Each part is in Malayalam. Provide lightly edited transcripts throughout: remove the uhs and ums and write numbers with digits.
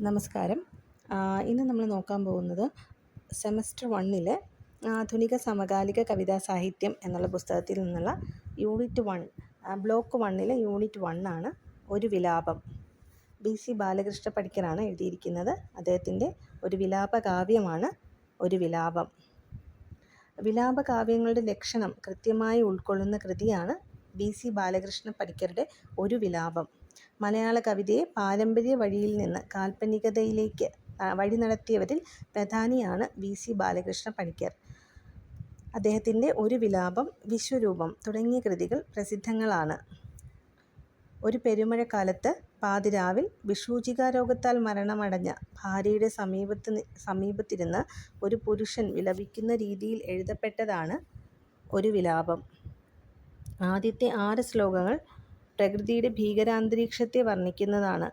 നമസ്കാരം. ഇന്ന് നമ്മൾ നോക്കാൻ പോകുന്നത് സെമസ്റ്റർ 1 ആധുനിക സമകാലിക കവിതാ സാഹിത്യം എന്നുള്ള പുസ്തകത്തിൽ നിന്നുള്ള യൂണിറ്റ് 1 ബ്ലോക്ക് 1 യൂണിറ്റ് 1 ആണ്. ഒരു വിലാപം. BC ബാലകൃഷ്ണ പണിക്കരാണ് എഴുതിയിരിക്കുന്നത്. അദ്ദേഹത്തിൻ്റെ ഒരു വിലാപ കാവ്യമാണ് ഒരു വിലാപം. വിലാപകാവ്യങ്ങളുടെ ലക്ഷണം കൃത്യമായി ഉൾക്കൊള്ളുന്ന കൃതിയാണ് BC ബാലകൃഷ്ണ പണിക്കരുടെ ഒരു വിലാപം. മലയാള കവിതയെ പാരമ്പര്യ വഴിയിൽ നിന്ന് കാൽപ്പനികതയിലേക്ക് വഴി നടത്തിയവരിൽ പ്രധാനിയാണ് BC ബാലകൃഷ്ണ പണിക്കർ. അദ്ദേഹത്തിൻ്റെ ഒരു വിലാപം, വിശ്വരൂപം തുടങ്ങിയ കൃതികൾ പ്രസിദ്ധങ്ങളാണ്. ഒരു പെരുമഴക്കാലത്ത് പാതിരാവിൽ വിഷൂചികാരോഗത്താൽ മരണമടഞ്ഞ ഭാര്യയുടെ സമീപത്തിരുന്ന് ഒരു പുരുഷൻ വിലപിക്കുന്ന രീതിയിൽ എഴുതപ്പെട്ടതാണ് ഒരു വിലാപം. ആദ്യത്തെ 6 ശ്ലോകങ്ങൾ പ്രകൃതിയുടെ ഭീകരാന്തരീക്ഷത്തെ വർണ്ണിക്കുന്നതാണ്.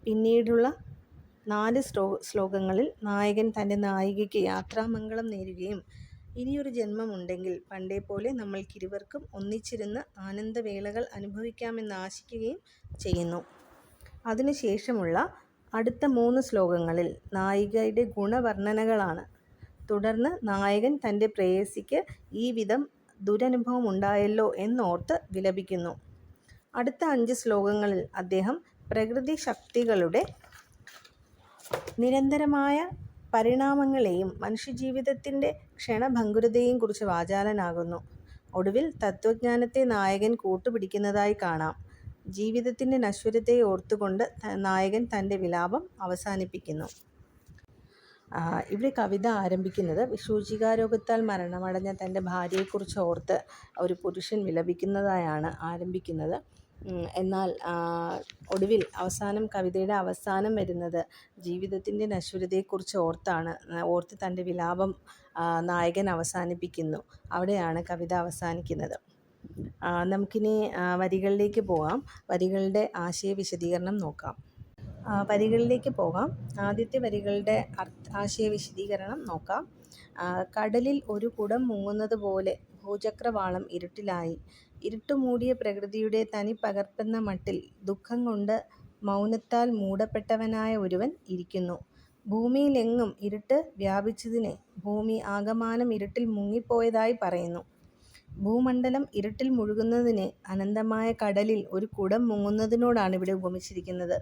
പിന്നീടുള്ള 4 ശ്ലോകങ്ങളിൽ നായകൻ തൻ്റെ നായികയ്ക്ക് യാത്രാമംഗളം നേരുകയും ഇനിയൊരു ജന്മമുണ്ടെങ്കിൽ പണ്ടേ പോലെ നമ്മൾക്കിരുവർക്കും ഒന്നിച്ചിരുന്ന് ആനന്ദവേളകൾ അനുഭവിക്കാമെന്ന് ആശിക്കുകയും ചെയ്യുന്നു. അതിനുശേഷമുള്ള അടുത്ത 3 ശ്ലോകങ്ങളിൽ നായികയുടെ ഗുണവർണ്ണനകളാണ്. തുടർന്ന് നായകൻ തൻ്റെ പ്രേയസിക്ക് ഈ വിധം ദുരനുഭവമുണ്ടായല്ലോ എന്നോർത്ത് വിലപിക്കുന്നു. അടുത്ത 5 ശ്ലോകങ്ങളിൽ അദ്ദേഹം പ്രകൃതി ശക്തികളുടെ നിരന്തരമായ പരിണാമങ്ങളെയും മനുഷ്യജീവിതത്തിൻ്റെ ക്ഷണഭംഗുരതയെയും കുറിച്ച് വാചാലനാകുന്നു. ഒടുവിൽ തത്വജ്ഞാനത്തെ നായകൻ കൂട്ടുപിടിക്കുന്നതായി കാണാം. ജീവിതത്തിൻ്റെ നശ്വരതയെ ഓർത്തുകൊണ്ട് നായകൻ തൻ്റെ വിലാപം അവസാനിപ്പിക്കുന്നു. ഇവിടെ കവിത ആരംഭിക്കുന്നത് വിഷൂചികാരോഗത്താൽ മരണമടഞ്ഞ തൻ്റെ ഭാര്യയെക്കുറിച്ച് ഓർത്ത് ഒരു പുരുഷൻ വിലപിക്കുന്നതായാണ് ആരംഭിക്കുന്നത്. എന്നാൽ ഒടുവിൽ കവിതയുടെ അവസാനം വരുന്നത് ജീവിതത്തിൻ്റെ നശ്വരതയെക്കുറിച്ച് ഓർത്ത് തൻ്റെ വിലാപം നായകൻ അവസാനിപ്പിക്കുന്നു. അവിടെയാണ് കവിത അവസാനിക്കുന്നത്. നമുക്കിനി വരികളിലേക്ക് പോകാം. വരികളുടെ ആശയ വിശദീകരണം നോക്കാം. വരികളിലേക്ക് പോകാം. ആദ്യത്തെ വരികളുടെ ആശയ വിശദീകരണം നോക്കാം. കടലിൽ ഒരു കുടം മുങ്ങുന്നത് പോലെ ഭൂചക്രവാളം ഇരുട്ടിലായി. ഇരുട്ടുമൂടിയ പ്രകൃതിയുടെ തനി പകർപ്പെന്ന മട്ടിൽ ദുഃഖം കൊണ്ട് മൗനത്താൽ മൂടപ്പെട്ടവനായ ഒരുവൻ ഇരിക്കുന്നു. ഭൂമിയിലെങ്ങും ഇരുട്ട് വ്യാപിച്ചതിനെ ഭൂമി ആകമാനം ഇരുട്ടിൽ മുങ്ങിപ്പോയതായി പറയുന്നു. ഭൂമണ്ഡലം ഇരുട്ടിൽ മുഴുകുന്നതിനെ അനന്തമായ കടലിൽ ഒരു കുടം മുങ്ങുന്നതിനോടാണ് ഇവിടെ ഉപമിച്ചിരിക്കുന്നത്.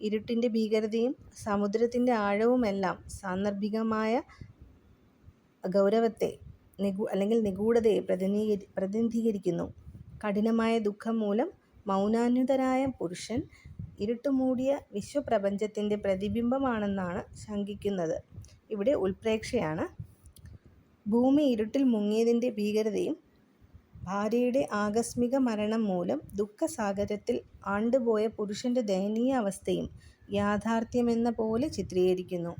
ഇരുട്ടിൻ്റെ ഭീകരതയും സമുദ്രത്തിൻ്റെ ആഴവുമെല്ലാം സാന്ദർഭികമായ ഗൗരവത്തെ അല്ലെങ്കിൽ നിഗൂഢതയെ പ്രതിനിധീകരിക്കുന്നു. കഠിനമായ ദുഃഖം മൂലം മൗനാന്വിതനായ പുരുഷൻ ഇരുട്ടുമൂടിയ വിശ്വപ്രപഞ്ചത്തിൻ്റെ പ്രതിബിംബമാണെന്നാണ് ശങ്കിക്കുന്നത്. ഇവിടെ ഉൽപ്രേക്ഷയാണ്. ഭൂമി ഇരുട്ടിൽ മുങ്ങിയതിൻ്റെ ഭീകരതയും ഭാര്യയുടെ ആകസ്മിക മരണം മൂലം ദുഃഖസാഗരത്തിൽ ആണ്ടുപോയ പുരുഷൻ്റെ ദയനീയ അവസ്ഥയും യാഥാർത്ഥ്യമെന്ന പോലെ ചിത്രീകരിക്കുന്നു.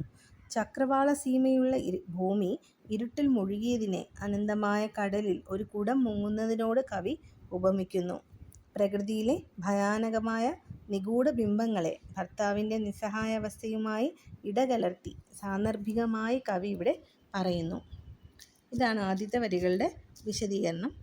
ചക്രവാള സീമയുള്ള ഭൂമി ഇരുട്ടിൽ മുഴുകിയതിനെ അനന്തമായ കടലിൽ ഒരു കുടം മുങ്ങുന്നതിനോട് കവി ഉപമിക്കുന്നു. പ്രകൃതിയിലെ ഭയാനകമായ നിഗൂഢ ബിംബങ്ങളെ ഭർത്താവിൻ്റെ നിസ്സഹായാവസ്ഥയുമായി ഇടകലർത്തി സാന്ദർഭികമായി കവി ഇവിടെ പറയുന്നു. ഇതാണ് ആദ്യത്തെ വരികളുടെ വിശദീകരണം.